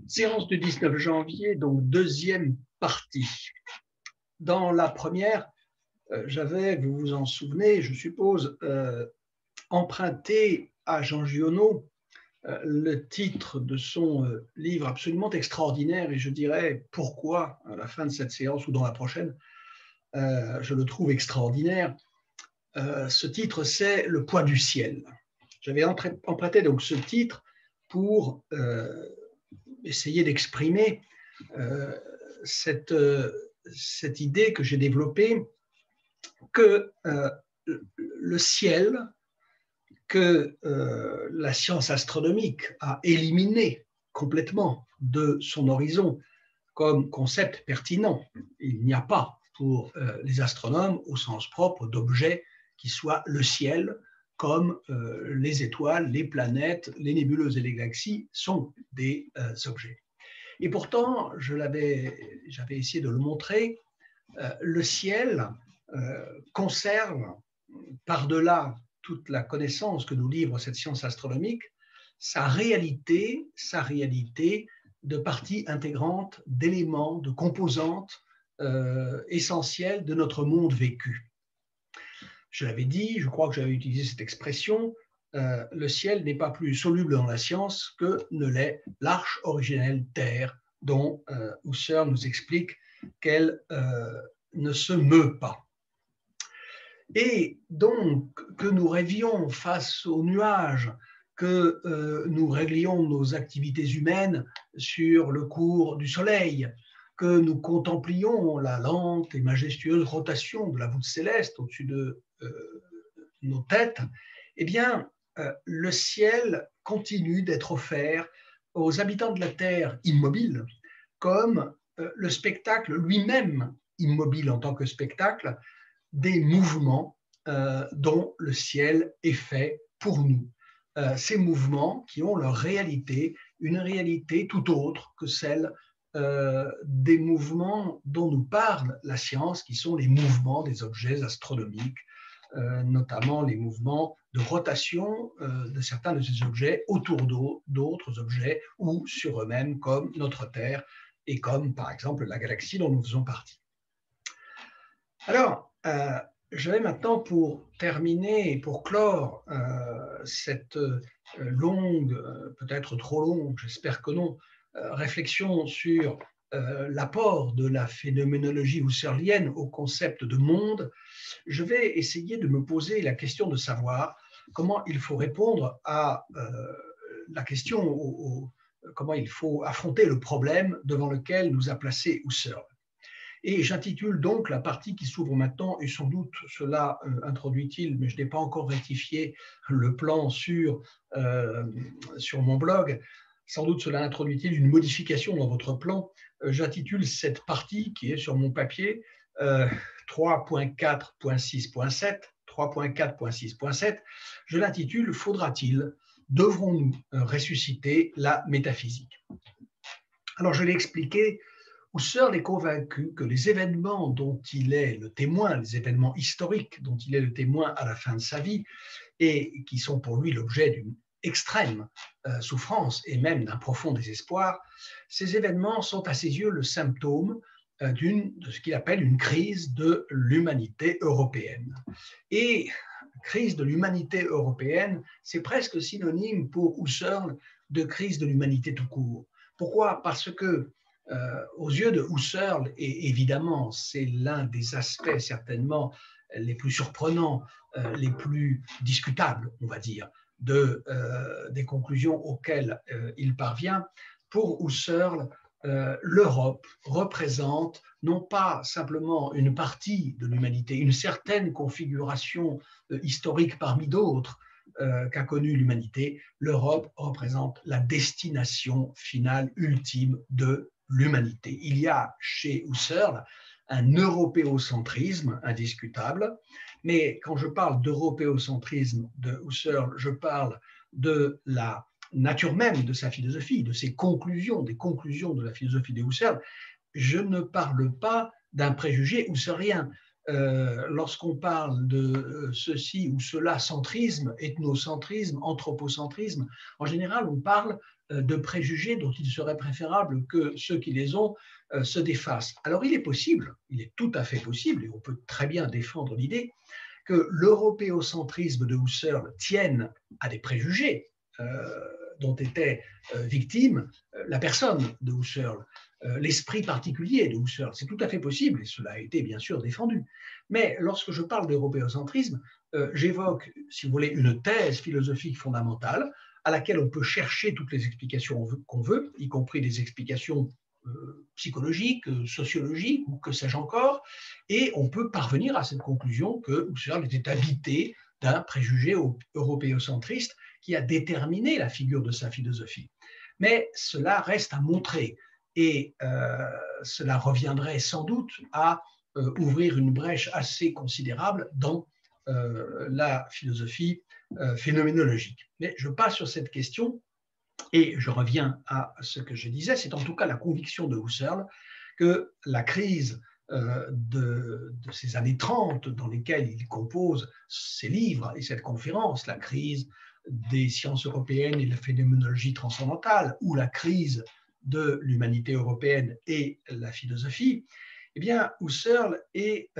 Séance du 19 janvier, donc deuxième partie. Dans la première, j'avais, vous vous en souvenez, je suppose, emprunté à Jean Giono le titre de son livre absolument extraordinaire, et je dirais pourquoi, à la fin de cette séance ou dans la prochaine, je le trouve extraordinaire. Ce titre, c'est Le poids du ciel. J'avais emprunté donc ce titre pour essayer d'exprimer cette idée que j'ai développée que le ciel, que la science astronomique a éliminé complètement de son horizon comme concept pertinent. Il n'y a pas pour les astronomes, au sens propre, d'objets qui soient le ciel, comme les étoiles, les planètes, les nébuleuses et les galaxies sont des objets. Et pourtant, j'avais essayé de le montrer, le ciel conserve, par-delà toute la connaissance que nous livre cette science astronomique, sa réalité de partie intégrante, d'éléments, de composantes essentielles de notre monde vécu. Je l'avais dit, je crois que j'avais utilisé cette expression, le ciel n'est pas plus soluble dans la science que ne l'est l'arche originelle Terre, dont Husserl nous explique qu'elle ne se meut pas. Et donc, que nous rêvions face aux nuages, que nous réglions nos activités humaines sur le cours du soleil, que nous contemplions la lente et majestueuse rotation de la voûte céleste au-dessus de nos têtes, eh bien, le ciel continue d'être offert aux habitants de la Terre immobiles comme le spectacle lui-même immobile en tant que spectacle des mouvements dont le ciel est fait pour nous. Ces mouvements qui ont leur réalité, une réalité tout autre que celle des mouvements dont nous parle la science, qui sont les mouvements des objets astronomiques, notamment les mouvements de rotation de certains de ces objets autour d'autres objets ou sur eux-mêmes, comme notre Terre et comme par exemple la galaxie dont nous faisons partie. Alors, je vais maintenant, pour terminer et pour clore cette longue, peut-être trop longue, j'espère que non, réflexion sur l'apport de la phénoménologie husserlienne au concept de monde, je vais essayer de me poser la question de savoir comment il faut répondre à la question, comment il faut affronter le problème devant lequel nous a placé Husserl. Et j'intitule donc la partie qui s'ouvre maintenant, et sans doute cela introduit-il, mais je n'ai pas encore rectifié le plan sur mon blog, sans doute cela introduit-il une modification dans votre plan. J'intitule cette partie qui est sur mon papier 3.4.6.7, 3.4.6.7, je l'intitule « Faudra-t-il, devrons-nous ressusciter la métaphysique ?» Alors je l'ai expliqué, Husserl est convaincu que les événements dont il est le témoin, les événements historiques dont il est le témoin à la fin de sa vie, et qui sont pour lui l'objet d'une extrême souffrance et même d'un profond désespoir, ces événements sont à ses yeux le symptôme de ce qu'il appelle une crise de l'humanité européenne. Et crise de l'humanité européenne, c'est presque synonyme pour Husserl de crise de l'humanité tout court. Pourquoi ? Parce que aux yeux de Husserl, et évidemment c'est l'un des aspects certainement les plus surprenants, les plus discutables, on va dire, des conclusions auxquelles il parvient, pour Husserl, l'Europe représente non pas simplement une partie de l'humanité, une certaine configuration historique parmi d'autres qu'a connue l'humanité. L'Europe représente la destination finale ultime de l'humanité. Il y a chez Husserl un européocentrisme indiscutable, mais quand je parle d'européocentrisme de Husserl, je parle de la nature même de sa philosophie, de ses conclusions, des conclusions de la philosophie de Husserl. Je ne parle pas d'un préjugé husserlien. lorsqu'on parle de ceci ou cela, centrisme, ethnocentrisme, anthropocentrisme, en général, on parle de préjugés dont il serait préférable que ceux qui les ont se défassent. Alors il est possible, il est tout à fait possible, et on peut très bien défendre l'idée que l'européocentrisme de Husserl tienne à des préjugés dont était victime la personne de Husserl, l'esprit particulier de Husserl. C'est tout à fait possible et cela a été bien sûr défendu. Mais lorsque je parle d'européocentrisme, j'évoque, si vous voulez, une thèse philosophique fondamentale à laquelle on peut chercher toutes les explications qu'on veut, y compris des explications psychologiques, sociologiques ou que sais-je encore, et on peut parvenir à cette conclusion que Husserl était habité d'un préjugé européocentriste qui a déterminé la figure de sa philosophie. Mais cela reste à montrer et cela reviendrait sans doute à ouvrir une brèche assez considérable dans la philosophie phénoménologique. Mais je passe sur cette question et je reviens à ce que je disais, c'est en tout cas la conviction de Husserl que la crise de ces années 30 dans lesquelles il compose ses livres et cette conférence, la crise des sciences européennes et la phénoménologie transcendantale, ou la crise de l'humanité européenne et la philosophie, eh bien, Husserl est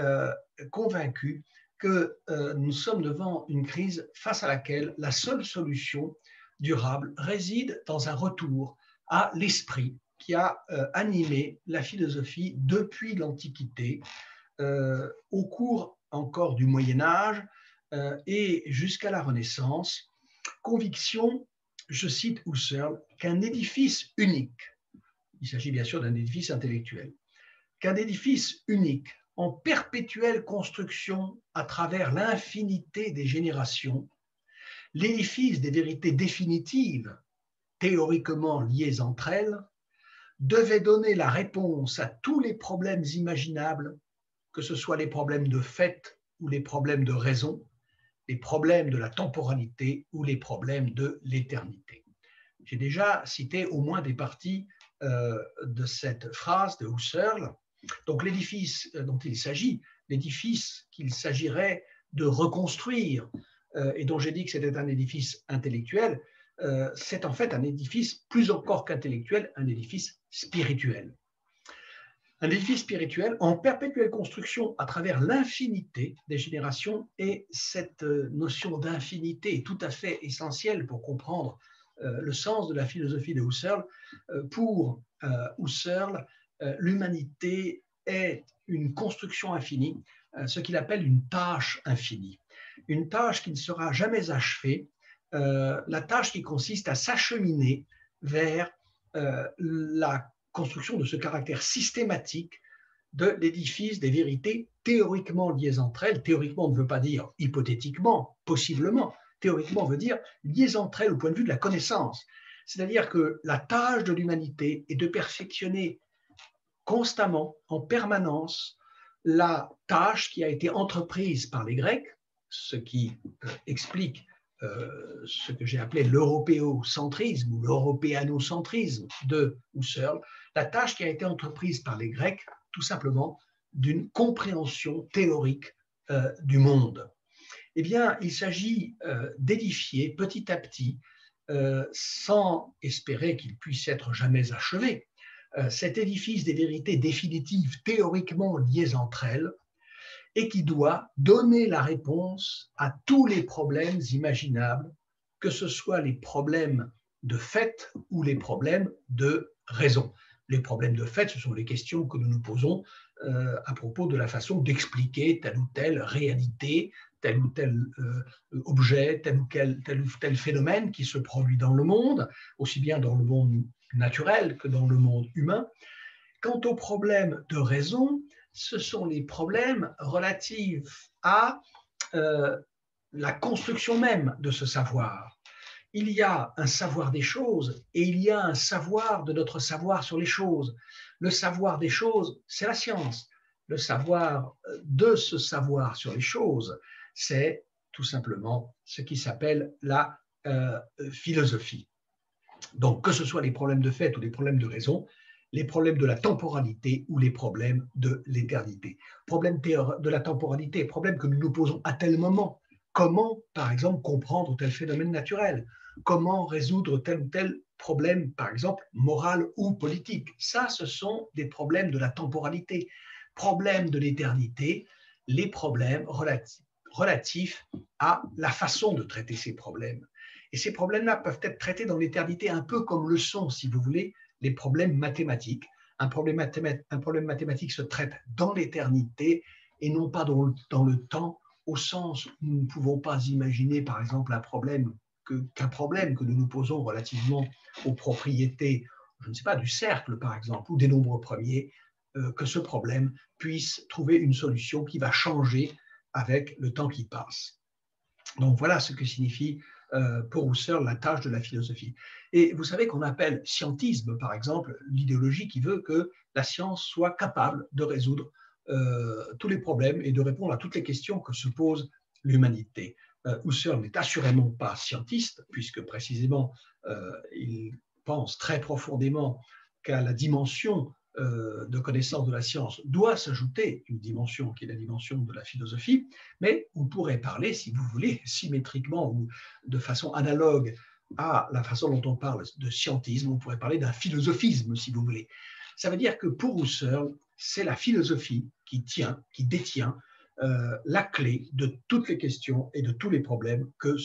convaincu que nous sommes devant une crise face à laquelle la seule solution durable réside dans un retour à l'esprit qui a animé la philosophie depuis l'Antiquité, au cours encore du Moyen-Âge et jusqu'à la Renaissance. Conviction, je cite Husserl, qu'un édifice unique, il s'agit bien sûr d'un édifice intellectuel, qu'un édifice unique en perpétuelle construction à travers l'infinité des générations, l'édifice des vérités définitives, théoriquement liées entre elles, devait donner la réponse à tous les problèmes imaginables, que ce soit les problèmes de fait ou les problèmes de raison, les problèmes de la temporalité ou les problèmes de l'éternité. J'ai déjà cité au moins des parties de cette phrase de Husserl. Donc l'édifice dont il s'agit, l'édifice qu'il s'agirait de reconstruire et dont j'ai dit que c'était un édifice intellectuel, c'est en fait un édifice plus encore qu'intellectuel, un édifice spirituel. Un édifice spirituel en perpétuelle construction à travers l'infinité des générations, et cette notion d'infinité est tout à fait essentielle pour comprendre le sens de la philosophie de Husserl. Pour Husserl, l'humanité est une construction infinie, ce qu'il appelle une tâche infinie. Une tâche qui ne sera jamais achevée, la tâche qui consiste à s'acheminer vers la construction de ce caractère systématique de l'édifice des vérités théoriquement liées entre elles. Théoriquement ne veut pas dire hypothétiquement, possiblement. Théoriquement veut dire liées entre elles au point de vue de la connaissance. C'est-à-dire que la tâche de l'humanité est de perfectionner constamment, en permanence, la tâche qui a été entreprise par les Grecs, ce qui explique ce que j'ai appelé l'européocentrisme ou l'européanocentrisme de Husserl, la tâche qui a été entreprise par les Grecs, tout simplement, d'une compréhension théorique du monde. Eh bien, il s'agit d'édifier petit à petit, sans espérer qu'il puisse être jamais achevé, cet édifice des vérités définitives théoriquement liées entre elles, et qui doit donner la réponse à tous les problèmes imaginables, que ce soit les problèmes de fait ou les problèmes de raison. Les problèmes de fait, ce sont les questions que nous nous posons à propos de la façon d'expliquer telle ou telle réalité, tel ou tel objet, tel ou tel phénomène qui se produit dans le monde, aussi bien dans le monde naturel que dans le monde humain. Quant aux problèmes de raison, ce sont les problèmes relatifs à la construction même de ce savoir. Il y a un savoir des choses et il y a un savoir de notre savoir sur les choses. Le savoir des choses, c'est la science. Le savoir de ce savoir sur les choses, c'est tout simplement ce qui s'appelle la philosophie. Donc, que ce soit les problèmes de fait ou les problèmes de raison, les problèmes de la temporalité ou les problèmes de l'éternité. Problème de la temporalité, problème que nous nous posons à tel moment. Comment, par exemple, comprendre tel phénomène naturel? Comment résoudre tel ou tel problème, par exemple, moral ou politique? Ça, ce sont des problèmes de la temporalité. Problèmes de l'éternité, les problèmes relatifs à la façon de traiter ces problèmes. Et ces problèmes-là peuvent être traités dans l'éternité un peu comme le sont, si vous voulez, les problèmes mathématiques. Un problème mathématique se traite dans l'éternité et non pas dans le temps, au sens où nous ne pouvons pas imaginer, par exemple, qu'un problème que nous nous posons relativement aux propriétés, je ne sais pas, du cercle, par exemple, ou des nombres premiers, que ce problème puisse trouver une solution qui va changer avec le temps qui passe. Donc voilà ce que signifie pour Husserl la tâche de la philosophie. Et vous savez qu'on appelle scientisme, par exemple, l'idéologie qui veut que la science soit capable de résoudre tous les problèmes et de répondre à toutes les questions que se pose l'humanité. Husserl n'est assurément pas scientiste, puisque précisément il pense très profondément qu'à la dimension de connaissance de la science doit s'ajouter une dimension qui est la dimension de la philosophie, mais on pourrait parler, si vous voulez, symétriquement ou de façon analogue à la façon dont on parle de scientisme, on pourrait parler d'un philosophisme, si vous voulez. Ça veut dire que pour Husserl, c'est la philosophie qui détient la clé de toutes les questions et de tous les problèmes que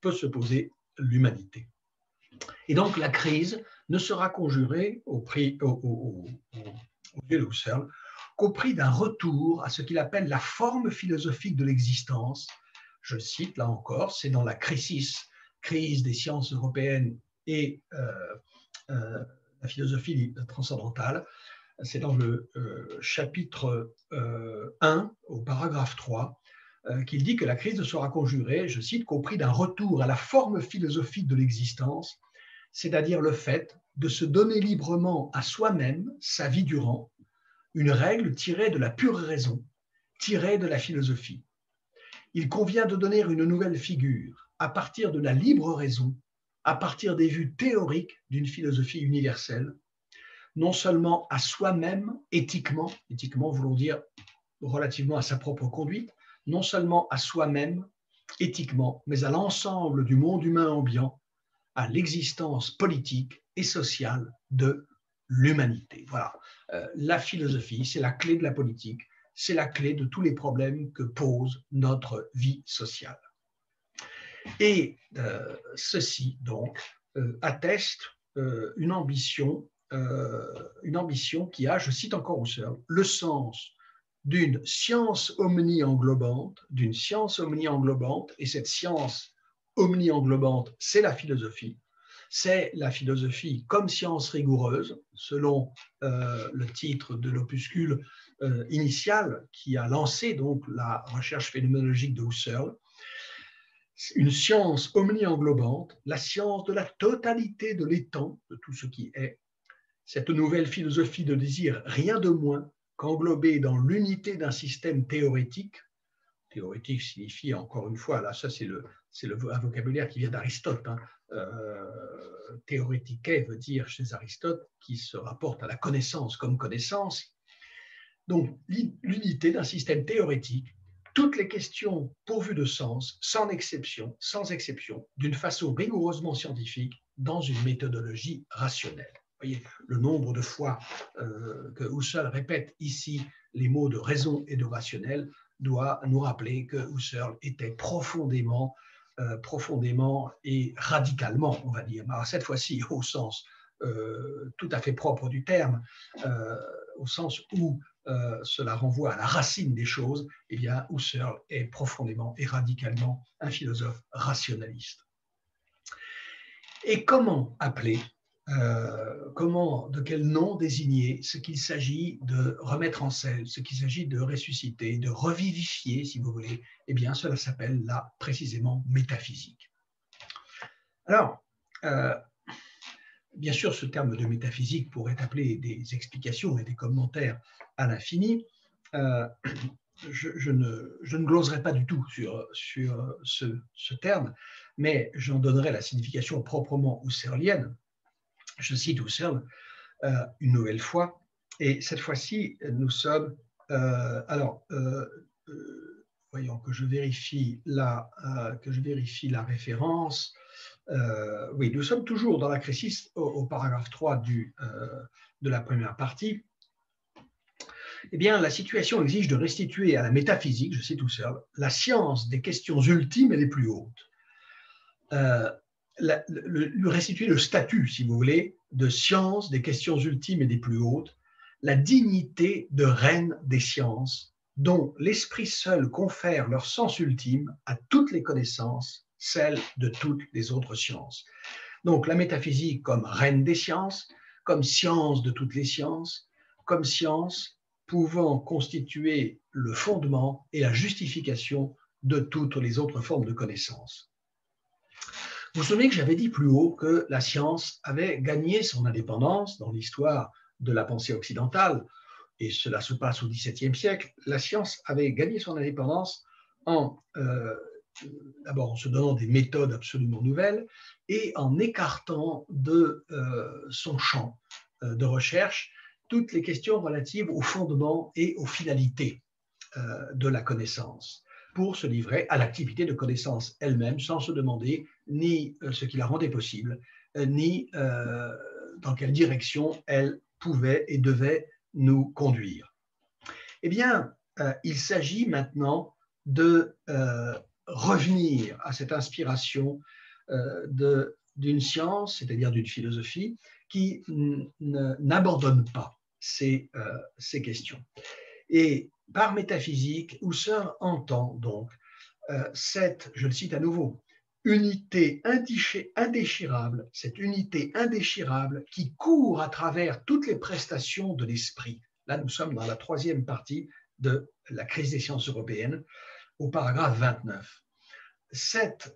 peut se poser l'humanité. Et donc la crise ne sera conjurée au yeux de Husserl qu'au prix d'un retour à ce qu'il appelle la forme philosophique de l'existence. Je cite là encore, c'est dans la crise des sciences européennes et la philosophie transcendantale. C'est dans le chapitre 1, au paragraphe 3, qu'il dit que la crise ne sera conjurée, je cite, qu'au prix d'un retour à la forme philosophique de l'existence, c'est-à-dire le fait de se donner librement à soi-même, sa vie durant, une règle tirée de la pure raison, tirée de la philosophie. Il convient de donner une nouvelle figure à partir de la libre raison, à partir des vues théoriques d'une philosophie universelle, non seulement à soi-même, éthiquement voulons dire relativement à sa propre conduite, non seulement à soi-même, éthiquement, mais à l'ensemble du monde humain ambiant, à l'existence politique et sociale de l'humanité. Voilà, la philosophie, c'est la clé de la politique, c'est la clé de tous les problèmes que pose notre vie sociale. Et ceci, donc, atteste une ambition qui a, je cite encore Husserl, le sens d'une science omni-englobante, et cette science omni-englobante, c'est la philosophie. C'est la philosophie comme science rigoureuse, selon le titre de l'opuscule initial qui a lancé donc la recherche phénoménologique de Husserl. Une science omni-englobante, la science de la totalité de l'étang, de tout ce qui est. Cette nouvelle philosophie de désir, rien de moins qu'englobée dans l'unité d'un système théorétique. Théorétique signifie, encore une fois, là, ça c'est un vocabulaire qui vient d'Aristote. Théorétique veut dire chez Aristote qui se rapporte à la connaissance comme connaissance. Donc l'unité d'un système théorétique, toutes les questions pourvues de sens, sans exception, d'une façon rigoureusement scientifique, dans une méthodologie rationnelle. Vous voyez le nombre de fois que Husserl répète ici les mots de raison et de rationnel doit nous rappeler que Husserl était profondément et radicalement, on va dire, alors cette fois-ci au sens tout à fait propre du terme, au sens où cela renvoie à la racine des choses, eh bien Husserl est profondément et radicalement un philosophe rationaliste. Et comment appeler de quel nom désigner ce qu'il s'agit de remettre en scène, ce qu'il s'agit de ressusciter, de revivifier, si vous voulez, eh bien, cela s'appelle là, précisément, métaphysique. Alors, bien sûr, ce terme de métaphysique pourrait appeler des explications et des commentaires à l'infini. Je ne gloserai pas du tout sur ce terme, mais j'en donnerai la signification proprement husserlienne. Je cite Husserl, une nouvelle fois. Et cette fois-ci, nous sommes... voyons que je vérifie la référence. Oui, nous sommes toujours dans la crisis au paragraphe 3 de la première partie. Eh bien, la situation exige de restituer à la métaphysique, je cite Husserl, la science des questions ultimes et les plus hautes. Lui restituer le statut, si vous voulez, de science des questions ultimes et des plus hautes, la dignité de reine des sciences, dont l'esprit seul confère leur sens ultime à toutes les connaissances, celles de toutes les autres sciences. Donc la métaphysique comme reine des sciences, comme science de toutes les sciences, comme science pouvant constituer le fondement et la justification de toutes les autres formes de connaissances. Vous vous souvenez que j'avais dit plus haut que la science avait gagné son indépendance dans l'histoire de la pensée occidentale, et cela se passe au XVIIe siècle. La science avait gagné son indépendance d'abord en se donnant des méthodes absolument nouvelles et en écartant de son champ de recherche toutes les questions relatives au fondement et aux finalités de la connaissance, pour se livrer à l'activité de connaissance elle-même sans se demander ni ce qui la rendait possible, ni dans quelle direction elle pouvait et devait nous conduire. Eh bien, il s'agit maintenant de revenir à cette inspiration d'une science, c'est-à-dire d'une philosophie, qui n'abandonne pas ces questions. Et par métaphysique, Husserl entend donc cette, je le cite à nouveau, unité indéchirable, cette unité indéchirable qui court à travers toutes les prestations de l'esprit. Là, nous sommes dans la troisième partie de la crise des sciences européennes, au paragraphe 29. Cette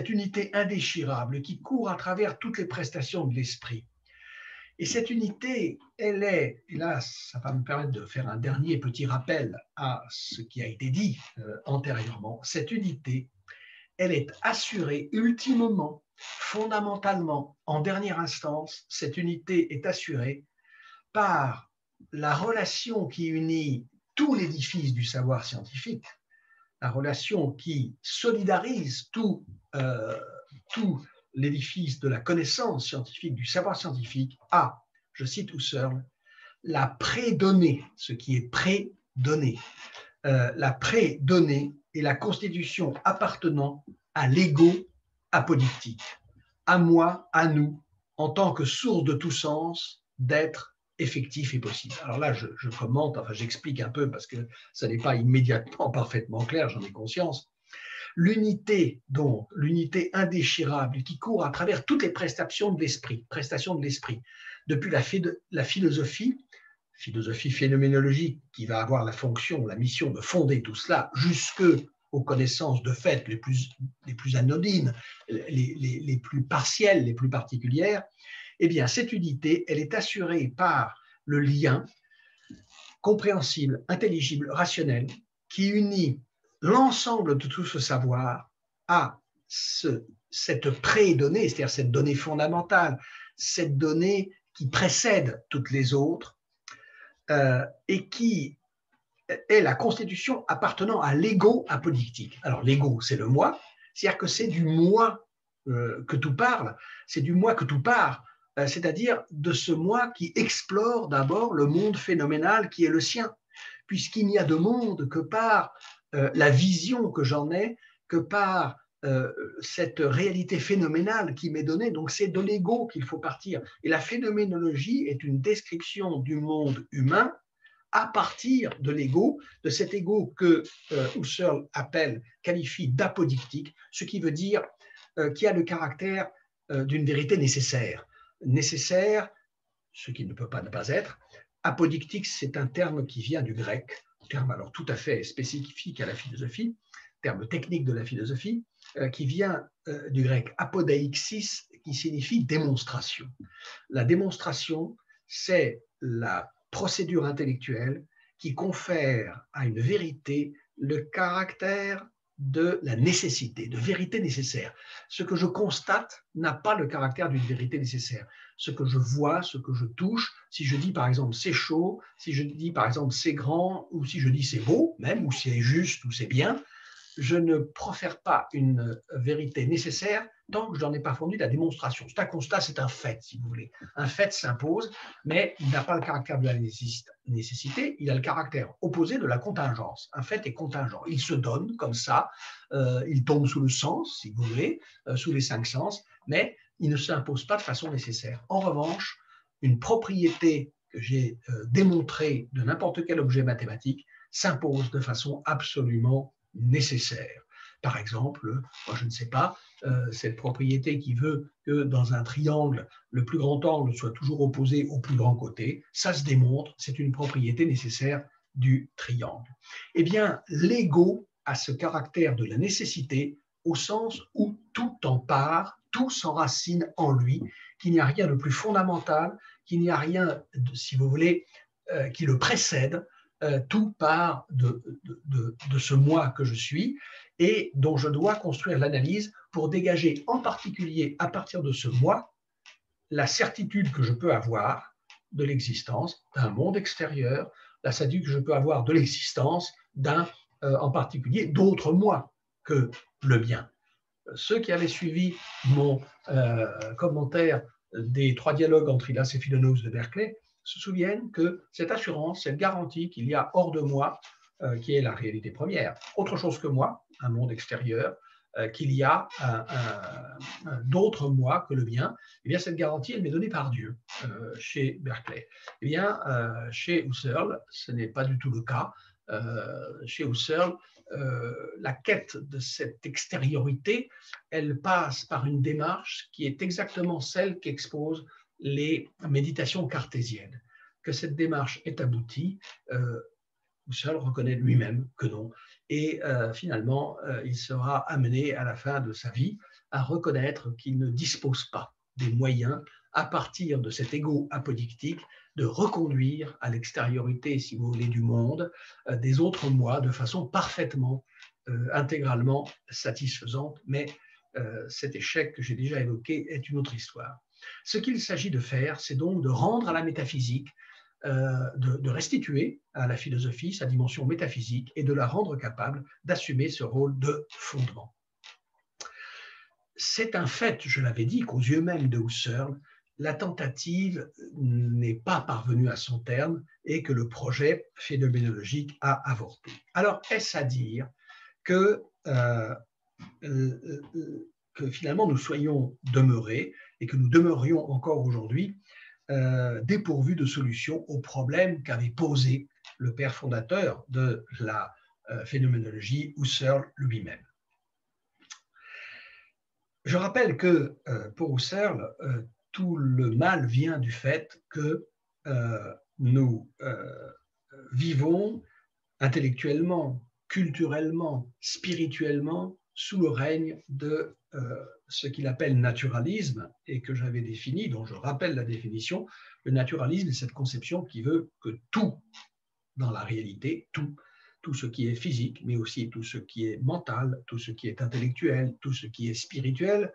unité indéchirable qui court à travers toutes les prestations de l'esprit. Et cette unité, elle est, et là, ça va me permettre de faire un dernier petit rappel à ce qui a été dit antérieurement, cette unité, elle est assurée ultimement, fondamentalement, en dernière instance, cette unité est assurée par la relation qui unit tout l'édifice du savoir scientifique, la relation qui solidarise tout l'édifice de la connaissance scientifique, du savoir scientifique, à, je cite Husserl, la prédonnée, ce qui est prédonné. La prédonnée est la constitution appartenant à l'ego apodictique, à moi, à nous, en tant que source de tout sens, d'être effectif et possible. Alors là, je commente, enfin j'explique un peu parce que ça n'est pas immédiatement parfaitement clair, j'en ai conscience. L'unité, donc, l'unité indéchirable qui court à travers toutes les prestations de l'esprit, depuis la philosophie phénoménologique qui va avoir la fonction, la mission de fonder tout cela, jusque aux connaissances de fait les plus anodines, les plus partielles, les plus particulières, eh bien, cette unité, elle est assurée par le lien compréhensible, intelligible, rationnel, qui unit l'ensemble de tout ce savoir à cette prédonnée, c'est-à-dire cette donnée fondamentale, cette donnée qui précède toutes les autres et qui est la constitution appartenant à l'ego apodictique. Alors l'ego, c'est le moi, c'est-à-dire que c'est du moi que tout parle, c'est du moi que tout part, c'est-à-dire de ce moi qui explore d'abord le monde phénoménal qui est le sien, puisqu'il n'y a de monde que par la vision que j'en ai, que par cette réalité phénoménale qui m'est donnée. Donc c'est de l'ego qu'il faut partir. Et la phénoménologie est une description du monde humain à partir de l'ego, de cet ego que Husserl qualifie d'apodictique, ce qui veut dire qui a le caractère d'une vérité nécessaire. Nécessaire, ce qui ne peut pas ne pas être. Apodictique, c'est un terme qui vient du grec, terme alors tout à fait spécifique à la philosophie, terme technique de la philosophie, qui vient du grec apodaixis, qui signifie démonstration. La démonstration, c'est la procédure intellectuelle qui confère à une vérité le caractère de la nécessité, de vérité nécessaire. Ce que je constate n'a pas le caractère d'une vérité nécessaire. Ce que je vois, ce que je touche, si je dis par exemple c'est chaud, si je dis par exemple c'est grand, ou si je dis c'est beau, même, ou c'est juste, ou c'est bien, je ne profère pas une vérité nécessaire tant que je n'en ai pas fourni la démonstration. C'est un constat, c'est un fait, si vous voulez. Un fait s'impose, mais il n'a pas le caractère de la nécessité, il a le caractère opposé de la contingence. Un fait est contingent. Il se donne comme ça, il tombe sous le sens, si vous voulez, sous les 5 sens, mais il ne s'impose pas de façon nécessaire. En revanche, une propriété que j'ai démontrée de n'importe quel objet mathématique s'impose de façon absolument nécessaire. Par exemple, moi je ne sais pas, cette propriété qui veut que dans un triangle, le plus grand angle soit toujours opposé au plus grand côté, ça se démontre, c'est une propriété nécessaire du triangle. Eh bien, l'ego a ce caractère de la nécessité au sens où tout en part, tout s'enracine en lui, qu'il n'y a rien de plus fondamental, qu'il n'y a rien, si vous voulez, qui le précède, tout part de ce moi que je suis et dont je dois construire l'analyse pour dégager en particulier à partir de ce moi la certitude que je peux avoir de l'existence d'un monde extérieur, la certitude que je peux avoir de l'existence d'un, en particulier, d'autres moi que le mien. Ceux qui avaient suivi mon commentaire des 3 dialogues entre Hylas et Philonous de Berkeley se souviennent que cette assurance, cette garantie qu'il y a hors de moi, qui est la réalité première, autre chose que moi, un monde extérieur, qu'il y a d'autres moi que le mien, eh bien cette garantie, elle m'est donnée par Dieu chez Berkeley. Eh bien, chez Husserl, ce n'est pas du tout le cas. Chez Husserl, la quête de cette extériorité, elle passe par une démarche qui est exactement celle qu'exposent les méditations cartésiennes. Que cette démarche est aboutie, Husserl reconnaît lui-même que non. Et finalement, il sera amené à la fin de sa vie à reconnaître qu'il ne dispose pas des moyens, à partir de cet ego apodictique, de reconduire à l'extériorité, si vous voulez, du monde, des autres moi de façon parfaitement, intégralement satisfaisante. Mais cet échec que j'ai déjà évoqué est une autre histoire. Ce qu'il s'agit de faire, c'est donc de rendre à la métaphysique, de restituer à la philosophie sa dimension métaphysique et de la rendre capable d'assumer ce rôle de fondement. C'est un fait, je l'avais dit, qu'aux yeux même de Husserl, la tentative n'est pas parvenue à son terme et que le projet phénoménologique a avorté. Alors, est-ce à dire que finalement nous soyons demeurés et que nous demeurions encore aujourd'hui dépourvus de solution au problème qu'avait posé le père fondateur de la phénoménologie, Husserl lui-même. Je rappelle que pour Husserl, tout le mal vient du fait que nous vivons intellectuellement, culturellement, spirituellement sous le règne de ce qu'il appelle naturalisme et que j'avais défini, dont je rappelle la définition. Le naturalisme est cette conception qui veut que tout dans la réalité, tout ce qui est physique, mais aussi tout ce qui est mental, tout ce qui est intellectuel, tout ce qui est spirituel,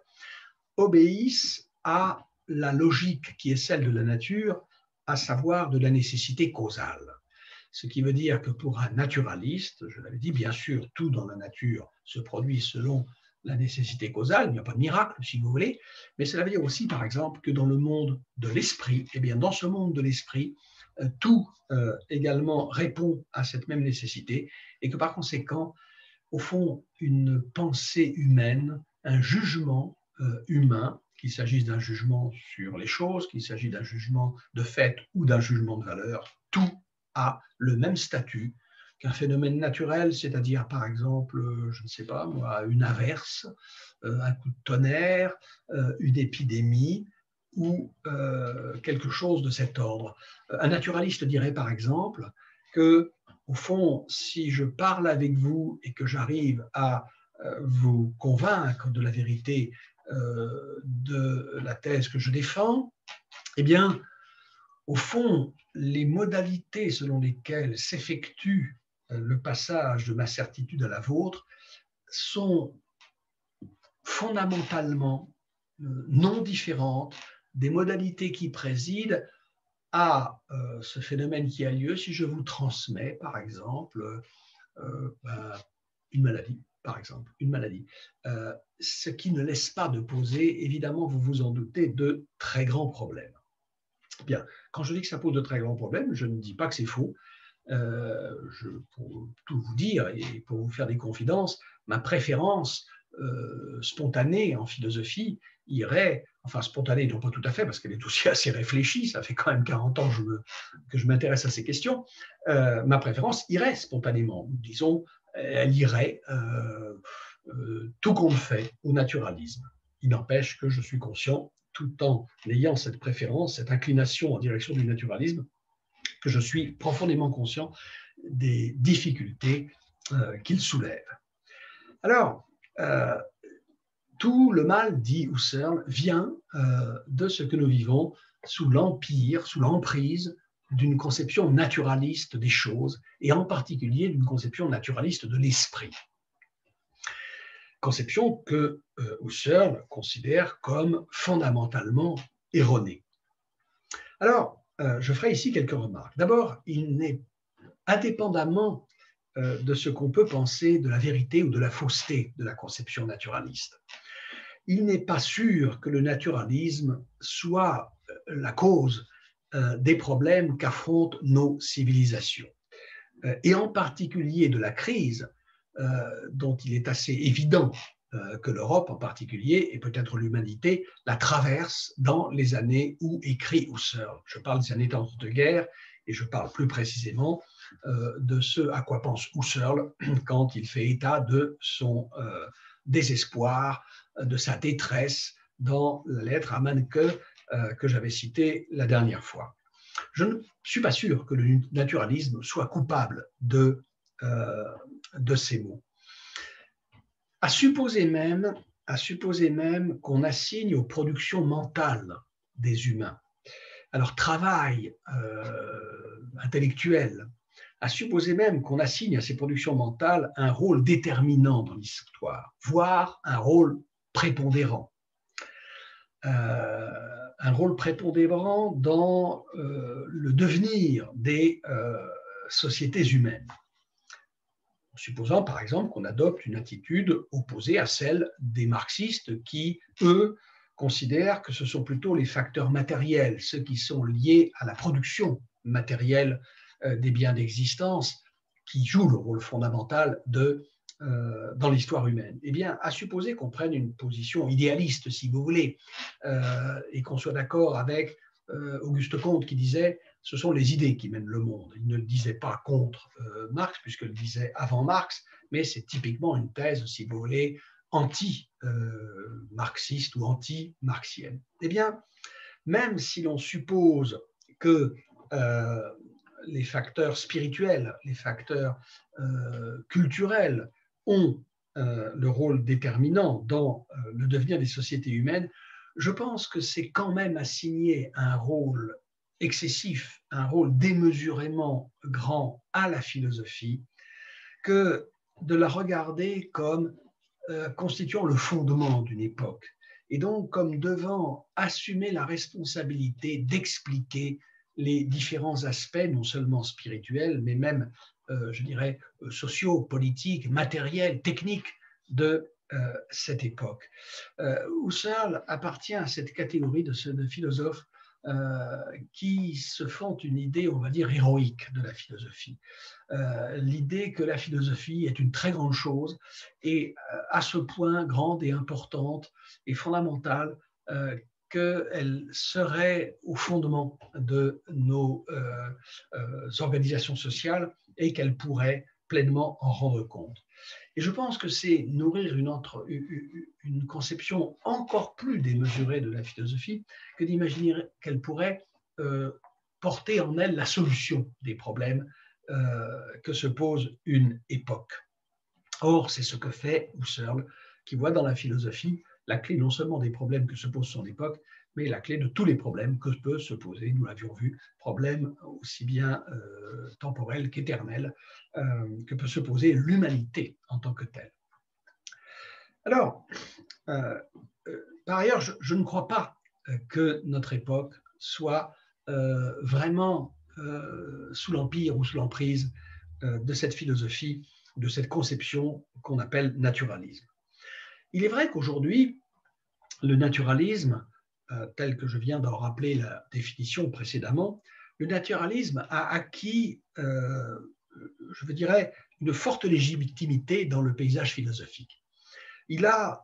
obéissent à la logique qui est celle de la nature, à savoir de la nécessité causale. Ce qui veut dire que pour un naturaliste, je l'avais dit, bien sûr, tout dans la nature se produit selon la nécessité causale, il n'y a pas de miracle, si vous voulez, mais cela veut dire aussi, par exemple, que dans le monde de l'esprit, eh bien, dans ce monde de l'esprit, tout également répond à cette même nécessité et que par conséquent, au fond, une pensée humaine, un jugement humain, qu'il s'agisse d'un jugement sur les choses, qu'il s'agisse d'un jugement de fait ou d'un jugement de valeur, tout a le même statut qu'un phénomène naturel, c'est-à-dire par exemple, je ne sais pas moi, une averse, un coup de tonnerre, une épidémie ou quelque chose de cet ordre. Un naturaliste dirait par exemple que, au fond, si je parle avec vous et que j'arrive à vous convaincre de la vérité de la thèse que je défends, eh bien, au fond, les modalités selon lesquelles s'effectue le passage de ma certitude à la vôtre sont fondamentalement non différentes des modalités qui président à ce phénomène qui a lieu si je vous transmets, par exemple, une maladie, par exemple, une maladie. Ce qui ne laisse pas de poser, évidemment, vous vous en doutez, de très grands problèmes. Bien, quand je dis que ça pose de très grands problèmes, je ne dis pas que c'est faux. Pour tout vous dire et pour vous faire des confidences, ma préférence spontanée en philosophie irait, enfin spontanée, non pas tout à fait, parce qu'elle est aussi assez réfléchie, ça fait quand même 40 ans que je m'intéresse à ces questions, ma préférence irait spontanément, disons, elle irait tout compte fait au naturalisme. Il n'empêche que je suis conscient, tout en ayant cette préférence, cette inclination en direction du naturalisme, que je suis profondément conscient des difficultés qu'il soulève. Alors, tout le mal, dit Husserl, vient de ce que nous vivons sous l'empire, sous l'emprise d'une conception naturaliste des choses, et en particulier d'une conception naturaliste de l'esprit. Conception que Husserl considère comme fondamentalement erronée. Alors, je ferai ici quelques remarques. D'abord, il n'est indépendamment de ce qu'on peut penser de la vérité ou de la fausseté de la conception naturaliste. Il n'est pas sûr que le naturalisme soit la cause des problèmes qu'affrontent nos civilisations, et en particulier de la crise dont il est assez évident que l'Europe en particulier, et peut-être l'humanité, la traverse dans les années où écrit Husserl. Je parle des années d'entre-deux-guerres, et je parle plus précisément de ce à quoi pense Husserl quand il fait état de son désespoir, de sa détresse dans la lettre à Manneke que j'avais citée la dernière fois. Je ne suis pas sûr que le naturalisme soit coupable de ces mots. À supposer même qu'on assigne aux productions mentales des humains, à leur travail intellectuel, à supposer même qu'on assigne à ces productions mentales un rôle déterminant dans l'histoire, voire un rôle prépondérant. Un rôle prépondérant dans le devenir des sociétés humaines. En supposant par exemple qu'on adopte une attitude opposée à celle des marxistes qui, eux, considèrent que ce sont plutôt les facteurs matériels, ceux qui sont liés à la production matérielle des biens d'existence, qui jouent le rôle fondamental dans l'histoire humaine. Eh bien, à supposer qu'on prenne une position idéaliste, si vous voulez, et qu'on soit d'accord avec Auguste Comte qui disait « ce sont les idées qui mènent le monde ». Il ne le disait pas contre Marx, puisqu'il le disait avant Marx, mais c'est typiquement une thèse, si vous voulez, anti-marxiste ou anti-marxienne. Eh bien, même si l'on suppose que les facteurs spirituels, les facteurs culturels ont le rôle déterminant dans le devenir des sociétés humaines, je pense que c'est quand même assigner un rôle excessif, un rôle démesurément grand à la philosophie, que de la regarder comme constituant le fondement d'une époque, et donc comme devant assumer la responsabilité d'expliquer les différents aspects, non seulement spirituels, mais même, je dirais, sociaux, politiques, matériels, techniques de cette époque. Husserl appartient à cette catégorie de philosophes qui se font une idée, on va dire, héroïque de la philosophie. L'idée que la philosophie est une très grande chose et à ce point grande et importante et fondamentale qu'elle serait au fondement de nos organisations sociales et qu'elle pourrait pleinement en rendre compte. Et je pense que c'est nourrir une conception encore plus démesurée de la philosophie que d'imaginer qu'elle pourrait porter en elle la solution des problèmes que se pose une époque. Or, c'est ce que fait Husserl, qui voit dans la philosophie la clé non seulement des problèmes que se pose son époque, mais la clé de tous les problèmes que peut se poser, nous l'avions vu, problèmes aussi bien temporels qu'éternels, que peut se poser l'humanité en tant que telle. Alors, par ailleurs, je ne crois pas que notre époque soit vraiment sous l'empire ou sous l'emprise de cette philosophie, de cette conception qu'on appelle naturalisme. Il est vrai qu'aujourd'hui, le naturalisme, tel que je viens d'en rappeler la définition précédemment, le naturalisme a acquis, je dirais, une forte légitimité dans le paysage philosophique. Il a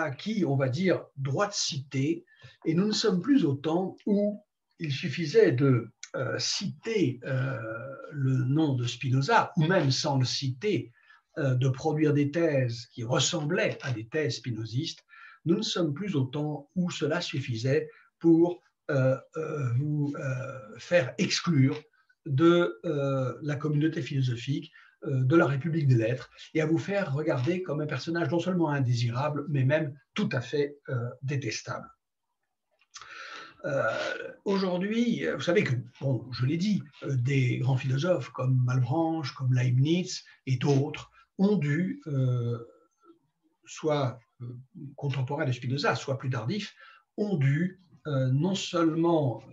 acquis, on va dire, droit de cité, et nous ne sommes plus au temps où il suffisait de citer le nom de Spinoza, ou même sans le citer, de produire des thèses qui ressemblaient à des thèses spinozistes. Nous ne sommes plus au temps où cela suffisait pour vous faire exclure de la communauté philosophique, de la République des lettres, et à vous faire regarder comme un personnage non seulement indésirable, mais même tout à fait détestable. Aujourd'hui, vous savez que, bon, je l'ai dit, des grands philosophes comme Malebranche, comme Leibniz et d'autres ont dû, soit contemporains de Spinoza, soit plus tardifs, ont dû non seulement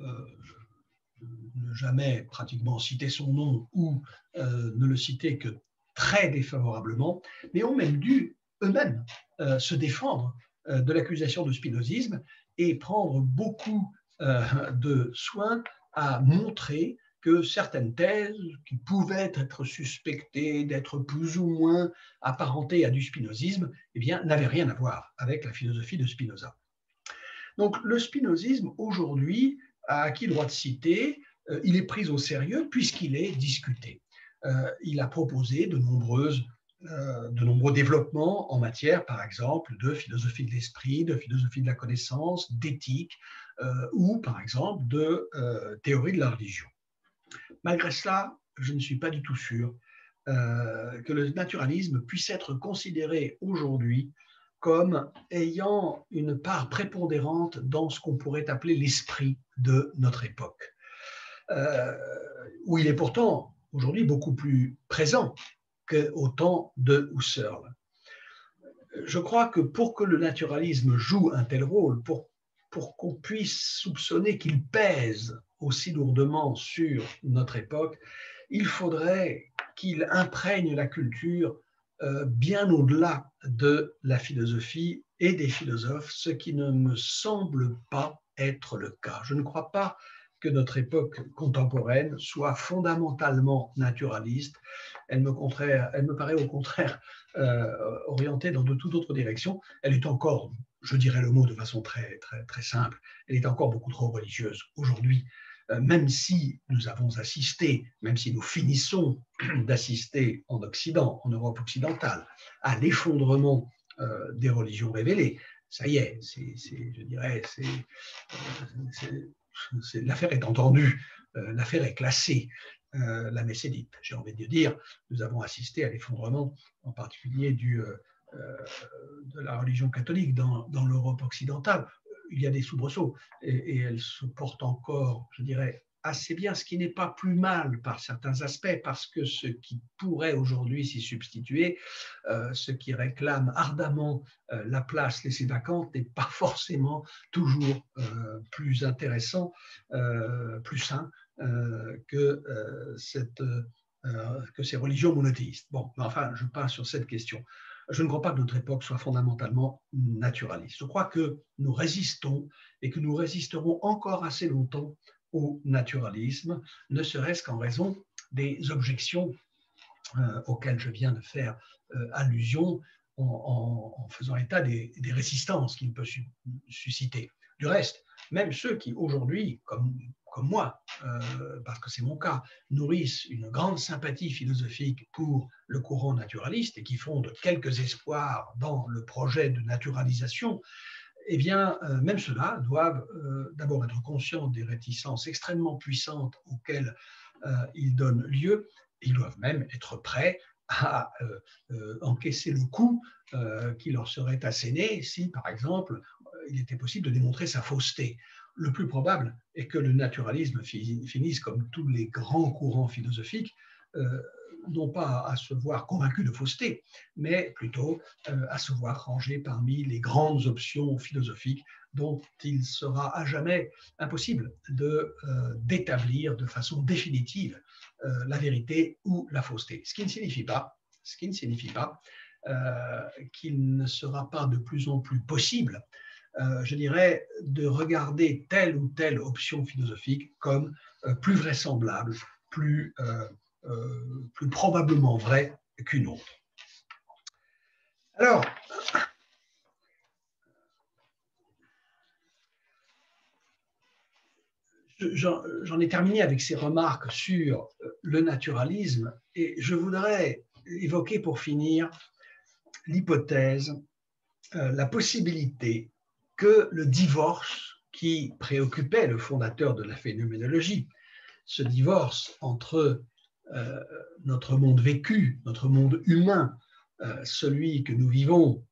ne jamais pratiquement citer son nom ou ne le citer que très défavorablement, mais ont même dû eux-mêmes se défendre de l'accusation de spinozisme et prendre beaucoup de soin à montrer que certaines thèses qui pouvaient être suspectées d'être plus ou moins apparentées à du spinozisme, eh bien, n'avaient rien à voir avec la philosophie de Spinoza. Donc le spinozisme aujourd'hui a acquis le droit de citer, il est pris au sérieux puisqu'il est discuté. Il a proposé de nombreux développements en matière, par exemple, de philosophie de l'esprit, de philosophie de la connaissance, d'éthique, ou par exemple de théorie de la religion. Malgré cela, je ne suis pas du tout sûr que le naturalisme puisse être considéré aujourd'hui comme ayant une part prépondérante dans ce qu'on pourrait appeler l'esprit de notre époque, où il est pourtant aujourd'hui beaucoup plus présent qu'au temps de Husserl. Je crois que pour que le naturalisme joue un tel rôle, pour qu'on puisse soupçonner qu'il pèse aussi lourdement sur notre époque, il faudrait qu'il imprègne la culture bien au-delà de la philosophie et des philosophes, ce qui ne me semble pas être le cas. Je ne crois pas que notre époque contemporaine soit fondamentalement naturaliste. Elle me paraît au contraire orientée dans de toute autre direction. Elle est encore, je dirais le mot de façon très, très, très simple, elle est encore beaucoup trop religieuse aujourd'hui. Même si nous avons assisté, même si nous finissons d'assister en Occident, en Europe occidentale, à l'effondrement des religions révélées, ça y est, je dirais, l'affaire est entendue, l'affaire est classée, la messe est dite. J'ai envie de dire, nous avons assisté à l'effondrement, en particulier de la religion catholique dans l'Europe occidentale. Il y a des soubresauts et elle se porte encore, je dirais, assez bien, ce qui n'est pas plus mal par certains aspects, parce que ce qui pourrait aujourd'hui s'y substituer, ce qui réclame ardemment la place laissée vacante, n'est pas forcément toujours plus intéressant, plus sain que ces religions monothéistes. Bon, mais enfin, je passe sur cette question. Je ne crois pas que notre époque soit fondamentalement naturaliste. Je crois que nous résistons et que nous résisterons encore assez longtemps au naturalisme, ne serait-ce qu'en raison des objections auxquelles je viens de faire allusion en faisant état des résistances qu'il peut susciter. Du reste, même ceux qui aujourd'hui, comme moi, parce que c'est mon cas, nourrissent une grande sympathie philosophique pour le courant naturaliste et qui fondent quelques espoirs dans le projet de naturalisation, eh bien, même ceux-là doivent d'abord être conscients des réticences extrêmement puissantes auxquelles ils donnent lieu. Ils doivent même être prêts à encaisser le coup qui leur serait asséné si, par exemple, il était possible de démontrer sa fausseté. Le plus probable est que le naturalisme finisse, comme tous les grands courants philosophiques, non pas à se voir convaincu de fausseté, mais plutôt à se voir rangé parmi les grandes options philosophiques dont il sera à jamais impossible d'établir de façon définitive la vérité ou la fausseté. Ce qui ne signifie pas qu'il ne sera pas de plus en plus possible, je dirais, de regarder telle ou telle option philosophique comme plus vraisemblable, plus probablement vraie qu'une autre. Alors, j'en ai terminé avec ces remarques sur le naturalisme et je voudrais évoquer pour finir l'hypothèse, la possibilité que le divorce qui préoccupait le fondateur de la phénoménologie, ce divorce entre notre monde vécu, notre monde humain, celui que nous vivons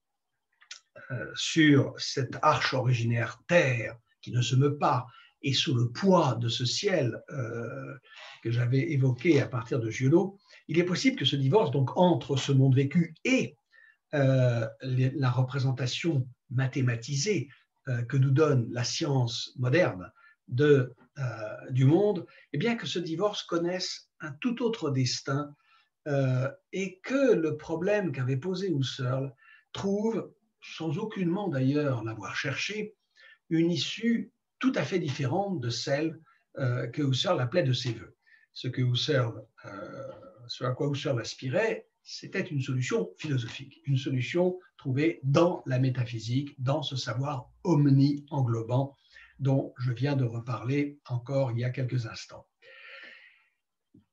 sur cette arche originaire Terre qui ne se meut pas, et sous le poids de ce ciel que j'avais évoqué à partir de Giono, il est possible que ce divorce donc entre ce monde vécu et la représentation mathématisée que nous donne la science moderne du monde, eh bien que ce divorce connaisse un tout autre destin et que le problème qu'avait posé Husserl trouve, sans aucunement d'ailleurs l'avoir cherché, une issue tout à fait différente de celle que Husserl appelait de ses voeux. Ce à quoi Husserl aspirait, c'était une solution philosophique, une solution trouvée dans la métaphysique, dans ce savoir omni-englobant dont je viens de reparler encore il y a quelques instants.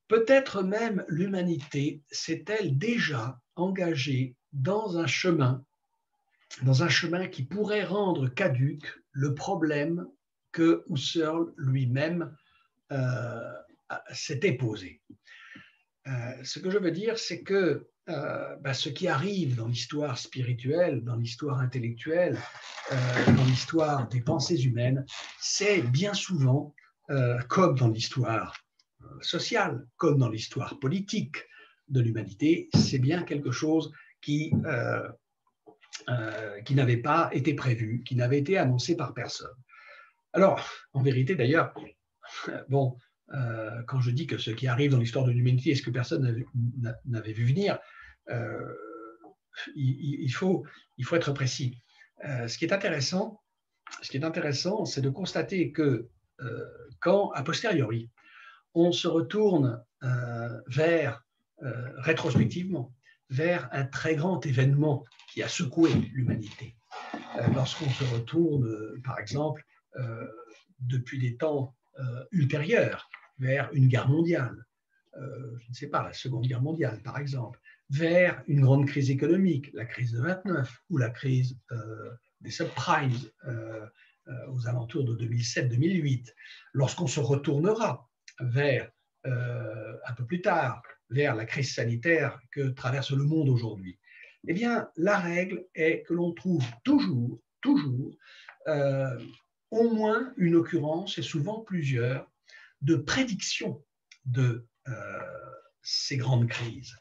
Peut-être même l'humanité s'est-elle déjà engagée dans un chemin qui pourrait rendre caduque le problème que Husserl lui-même s'était posé. Ce que je veux dire, c'est que ce qui arrive dans l'histoire spirituelle, dans l'histoire intellectuelle, dans l'histoire des pensées humaines, c'est bien souvent, comme dans l'histoire sociale, comme dans l'histoire politique de l'humanité, c'est bien quelque chose qui n'avait pas été prévu, qui n'avait été annoncé par personne. Alors, en vérité d'ailleurs, bon, quand je dis que ce qui arrive dans l'histoire de l'humanité est ce que personne n'avait vu venir, il faut être précis. Ce qui est intéressant, c'est de constater que quand, a posteriori, on se retourne rétrospectivement, vers un très grand événement qui a secoué l'humanité. Lorsqu'on se retourne, par exemple, depuis des temps ultérieurs, vers une guerre mondiale, je ne sais pas, la Seconde Guerre mondiale, par exemple, vers une grande crise économique, la crise de 29, ou la crise des subprimes aux alentours de 2007-2008, lorsqu'on se retournera vers, un peu plus tard, vers la crise sanitaire que traverse le monde aujourd'hui, eh bien, la règle est que l'on trouve toujours, au moins une occurrence, et souvent plusieurs, de prédiction de ces grandes crises.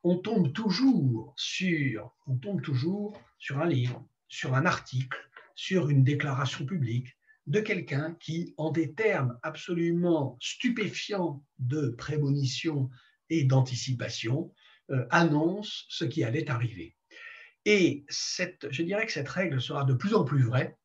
On tombe toujours sur un livre, sur un article, sur une déclaration publique de quelqu'un qui, en des termes absolument stupéfiants de prémonition et d'anticipation, annonce ce qui allait arriver. Et je dirais que cette règle sera de plus en plus vraie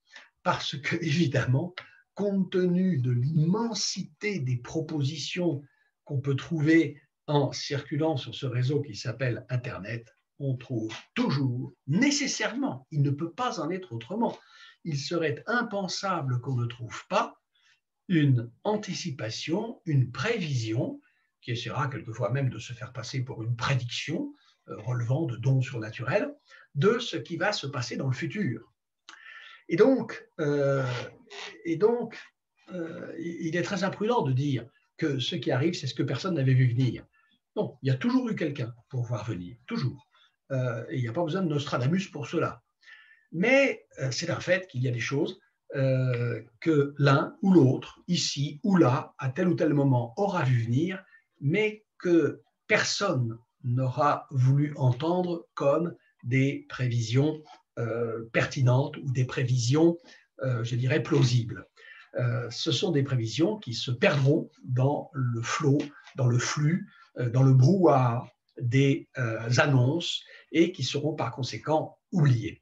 parce que, évidemment, compte tenu de l'immensité des propositions qu'on peut trouver en circulant sur ce réseau qui s'appelle Internet, on trouve toujours, nécessairement, il ne peut pas en être autrement, il serait impensable qu'on ne trouve pas une anticipation, une prévision, qui essaiera quelquefois même de se faire passer pour une prédiction relevant de dons surnaturels, de ce qui va se passer dans le futur. Et donc, il est très imprudent de dire que ce qui arrive, c'est ce que personne n'avait vu venir. Non, il y a toujours eu quelqu'un pour voir venir, toujours. Et il n'y a pas besoin de Nostradamus pour cela. Mais c'est un fait qu'il y a des choses que l'un ou l'autre, ici ou là, à tel ou tel moment, aura vu venir, mais que personne n'aura voulu entendre comme des prévisions pertinentes ou des prévisions, je dirais, plausibles. Ce sont des prévisions qui se perdront dans le flot, dans le flux, dans le brouhaha des annonces et qui seront par conséquent oubliées.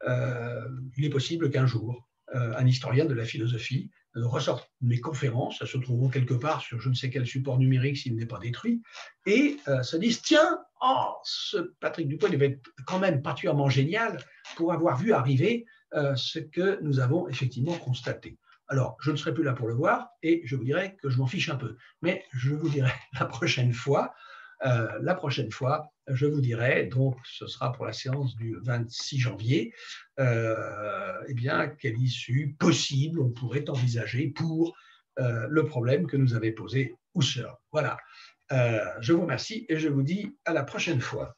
Il est possible qu'un jour, un historien de la philosophie ressorte mes conférences, elles se trouveront quelque part sur je ne sais quel support numérique s'il n'est pas détruit, et se disent tiens, oh, ce Patrick Dupuis devait être quand même particulièrement génial pour avoir vu arriver ce que nous avons effectivement constaté. Alors, je ne serai plus là pour le voir et je vous dirai que je m'en fiche un peu. Mais je vous dirai la prochaine fois, je vous dirai, donc ce sera pour la séance du 26 janvier, eh bien, quelle issue possible on pourrait envisager pour le problème que nous avait posé Husserl. Voilà. Je vous remercie et je vous dis à la prochaine fois.